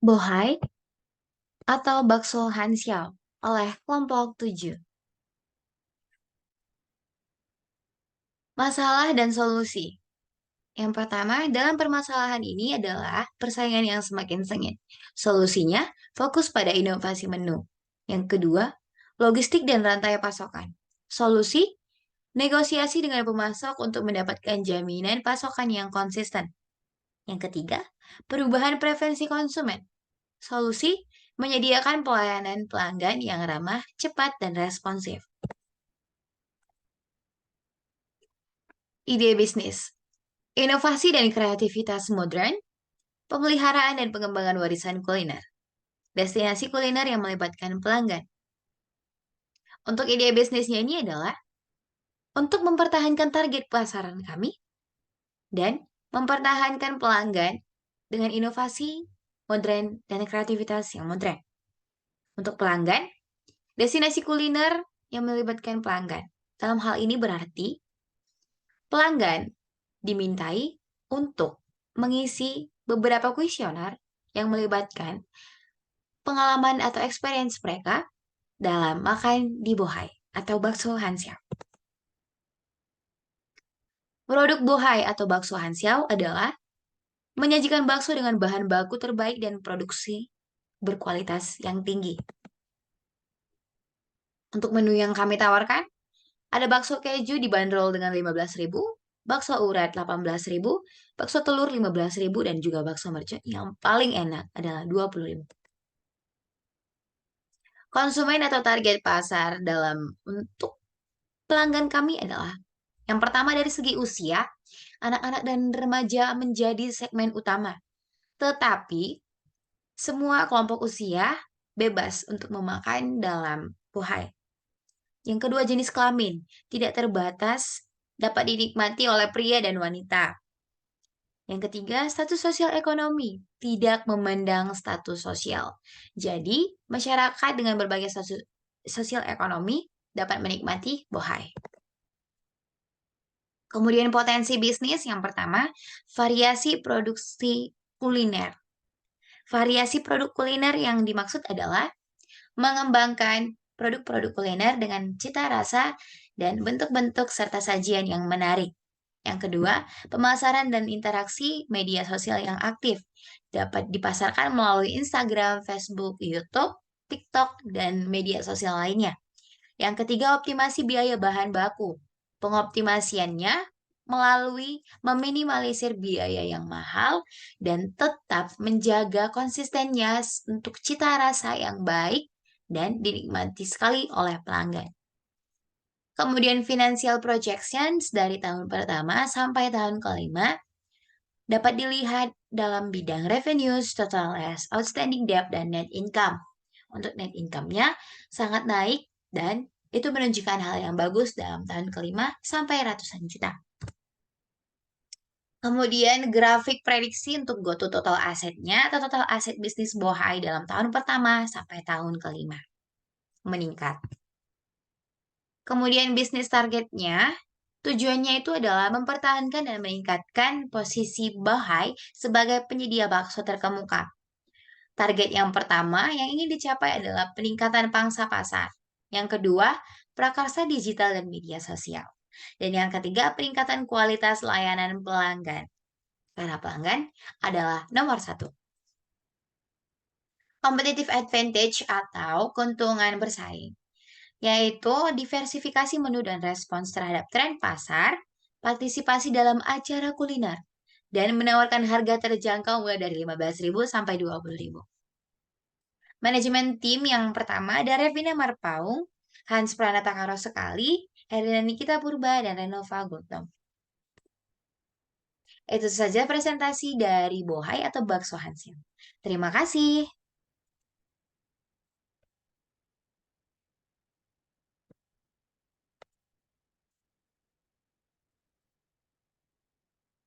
Bohai atau bakso Hansyao oleh kelompok 7. Masalah dan solusi. Yang pertama, dalam permasalahan ini adalah persaingan yang semakin sengit. Solusinya, fokus pada inovasi menu. Yang kedua, logistik dan rantai pasokan. Solusi, negosiasi dengan pemasok untuk mendapatkan jaminan pasokan yang konsisten. Yang ketiga, perubahan preferensi konsumen. Solusi, menyediakan pelayanan pelanggan yang ramah, cepat, dan responsif. Ide bisnis, inovasi dan kreativitas modern, pemeliharaan dan pengembangan warisan kuliner, destinasi kuliner yang melibatkan pelanggan. Untuk ide bisnisnya ini adalah untuk mempertahankan target pasaran kami dan mempertahankan pelanggan dengan inovasi modern dan kreativitas yang modern. Untuk pelanggan, destinasi kuliner yang melibatkan pelanggan. Dalam hal ini berarti pelanggan dimintai untuk mengisi beberapa kuesioner yang melibatkan pengalaman atau experience mereka dalam makan di Bohai atau bakso Hansyao. Produk Bohai atau bakso Hansyao adalah menyajikan bakso dengan bahan baku terbaik dan produksi berkualitas yang tinggi. Untuk menu yang kami tawarkan, ada bakso keju dibanderol dengan 15.000, bakso urat 18.000, bakso telur 15.000, dan juga bakso mercon yang paling enak adalah 20.000. Konsumen atau target pasar dalam untuk pelanggan kami adalah yang pertama dari segi usia, anak-anak dan remaja menjadi segmen utama. Tetapi semua kelompok usia bebas untuk memakan dalam Bohai. Yang kedua jenis kelamin, tidak terbatas, dapat dinikmati oleh pria dan wanita. Yang ketiga, status sosial ekonomi, tidak memandang status sosial. Jadi, masyarakat dengan berbagai status sosial ekonomi dapat menikmati Bohai. Kemudian potensi bisnis yang pertama, variasi produksi kuliner. Variasi produk kuliner yang dimaksud adalah mengembangkan produk-produk kuliner dengan cita rasa dan bentuk-bentuk serta sajian yang menarik. Yang kedua, pemasaran dan interaksi media sosial yang aktif dapat dipasarkan melalui Instagram, Facebook, YouTube, TikTok, dan media sosial lainnya. Yang ketiga, optimasi biaya bahan baku. Pengoptimasiannya melalui meminimalisir biaya yang mahal dan tetap menjaga konsistennya untuk cita rasa yang baik dan dinikmati sekali oleh pelanggan. Kemudian financial projections dari tahun pertama sampai tahun kelima dapat dilihat dalam bidang revenues, total as outstanding debt, dan net income. Untuk net income-nya sangat naik dan itu menunjukkan hal yang bagus dalam tahun kelima sampai ratusan juta. Kemudian grafik prediksi untuk GoTo total asetnya atau total aset bisnis Bohai dalam tahun pertama sampai tahun kelima meningkat. Kemudian bisnis targetnya, tujuannya itu adalah mempertahankan dan meningkatkan posisi Bohai sebagai penyedia bakso terkemuka. Target yang pertama yang ingin dicapai adalah peningkatan pangsa pasar. Yang kedua, prakarsa digital dan media sosial. Dan yang ketiga, peningkatan kualitas layanan pelanggan. Karena pelanggan adalah nomor satu. Competitive advantage atau keuntungan bersaing, yaitu diversifikasi menu dan respons terhadap tren pasar, partisipasi dalam acara kuliner, dan menawarkan harga terjangkau mulai dari 15.000 sampai 20.000. Manajemen tim yang pertama ada Revina Marpaung, Hans Pranata Karo Sekali, Herina Nikita Purba, dan Renova Gautam. Itu saja presentasi dari Bohai atau Bakso Hansyao. Terima kasih.